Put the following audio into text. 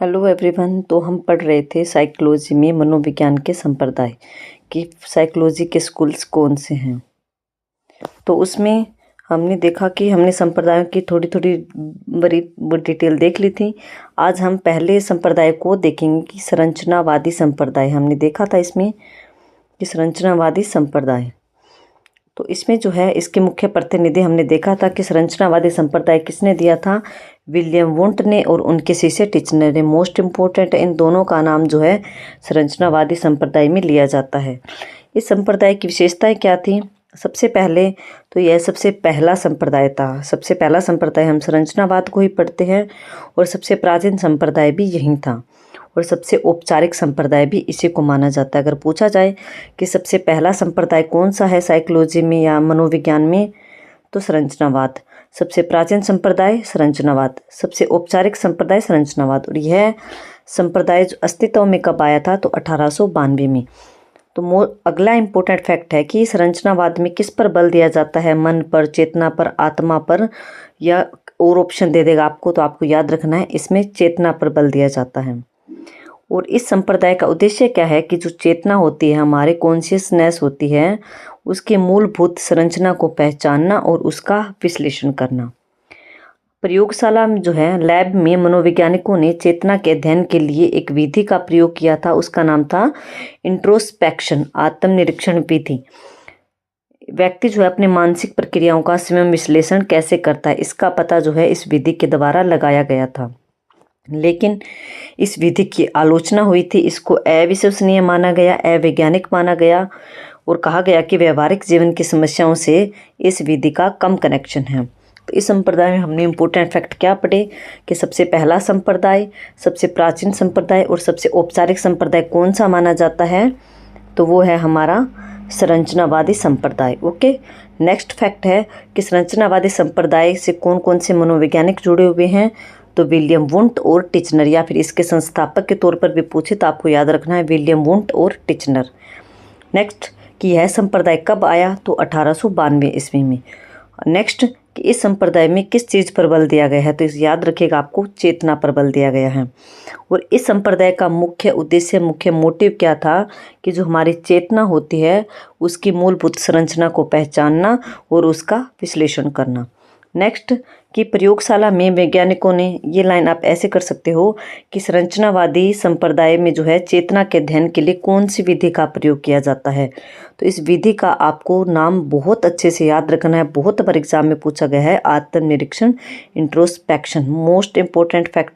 Hello everyone. तो हम पढ़ रहे थे साइकोलॉजी में मनोविज्ञान के संप्रदाय कि साइकोलॉजी के स्कूल्स कौन से हैं। तो उसमें हमने देखा कि हमने संप्रदायों की थोड़ी थोड़ी बड़ी डिटेल देख ली थी। आज हम पहले संप्रदाय को देखेंगे कि संरचनावादी संप्रदाय। हमने देखा था इसमें कि संरचनावादी संप्रदाय, तो इसमें जो है इसके मुख्य प्रतिनिधि हमने देखा था कि संरचनावादी संप्रदाय किसने दिया था, विलियम वुंट ने और उनके शिष्य टिचनर ने। मोस्ट इम्पोर्टेंट इन दोनों का नाम जो है संरचनावादी संप्रदाय में लिया जाता है। इस संप्रदाय की विशेषताएं क्या थी? सबसे पहले तो यह सबसे पहला संप्रदाय था। सबसे पहला संप्रदाय हम संरचनावाद को ही पढ़ते हैं और सबसे प्राचीन संप्रदाय भी यही था और सबसे औपचारिक संप्रदाय भी इसी को माना जाता है। अगर पूछा जाए कि सबसे पहला संप्रदाय कौन सा है साइकोलॉजी में या मनोविज्ञान में, तो संरचनावाद। सबसे प्राचीन संप्रदाय संरचनावाद, सबसे औपचारिक संप्रदाय संरचनावाद। और यह संप्रदाय जो अस्तित्व में कब आया था, तो 1892 में। तो अगला इम्पोर्टेंट फैक्ट है कि संरचनावाद में किस पर बल दिया जाता है? मन पर, चेतना पर, आत्मा पर, या और ऑप्शन दे देगा आपको, तो आपको याद रखना है इसमें चेतना पर बल दिया जाता है। और इस संप्रदाय का उद्देश्य क्या है कि जो चेतना होती है, हमारे कॉन्शियसनेस होती है, उसके मूलभूत संरचना को पहचानना और उसका विश्लेषण करना। प्रयोगशाला में जो है लैब में मनोवैज्ञानिकों ने चेतना के अध्ययन के लिए एक विधि का प्रयोग किया था। उसका नाम था इंट्रोस्पेक्शन, आत्मनिरीक्षण विधि। व्यक्ति जो है अपने मानसिक प्रक्रियाओं का स्वयं विश्लेषण कैसे करता है, इसका पता जो है इस विधि के द्वारा लगाया गया था। लेकिन इस विधि की आलोचना हुई थी, इसको अविश्वसनीय माना गया, अवैज्ञानिक माना गया और कहा गया कि व्यवहारिक जीवन की समस्याओं से इस विधि का कम कनेक्शन है। तो इस संप्रदाय में हमने इम्पोर्टेंट फैक्ट क्या पढ़े कि सबसे पहला संप्रदाय, सबसे प्राचीन संप्रदाय और सबसे औपचारिक संप्रदाय कौन सा माना जाता है, तो वो है हमारा संरचनावादी संप्रदाय। ओके, नेक्स्ट फैक्ट है कि संरचनावादी संप्रदाय से कौन कौन से मनोवैज्ञानिक जुड़े हुए हैं, तो विलियम वुंट और टिचनर, या फिर इसके संस्थापक के तौर पर भी पूछे तो आपको याद रखना है विलियम वुंट और टिचनर। नेक्स्ट कि यह संप्रदाय कब आया, तो 1892 ईस्वी में। नेक्स्ट कि इस संप्रदाय में किस चीज़ पर बल दिया गया है, तो इस याद रखिएगा आपको चेतना पर बल दिया गया है। और इस संप्रदाय का मुख्य उद्देश्य, मुख्य मोटिव क्या था कि जो हमारी चेतना होती है उसकी मूलभूत संरचना को पहचानना और उसका विश्लेषण करना। नेक्स्ट कि प्रयोगशाला में वैज्ञानिकों ने, ये लाइन आप ऐसे कर सकते हो कि संरचनावादी संप्रदाय में जो है चेतना के अध्ययन के लिए कौन सी विधि का प्रयोग किया जाता है, तो इस विधि का आपको नाम बहुत अच्छे से याद रखना है। बहुत बार एग्जाम में पूछा गया है, आत्मनिरीक्षण, इंट्रोस्पेक्शन। Most important fact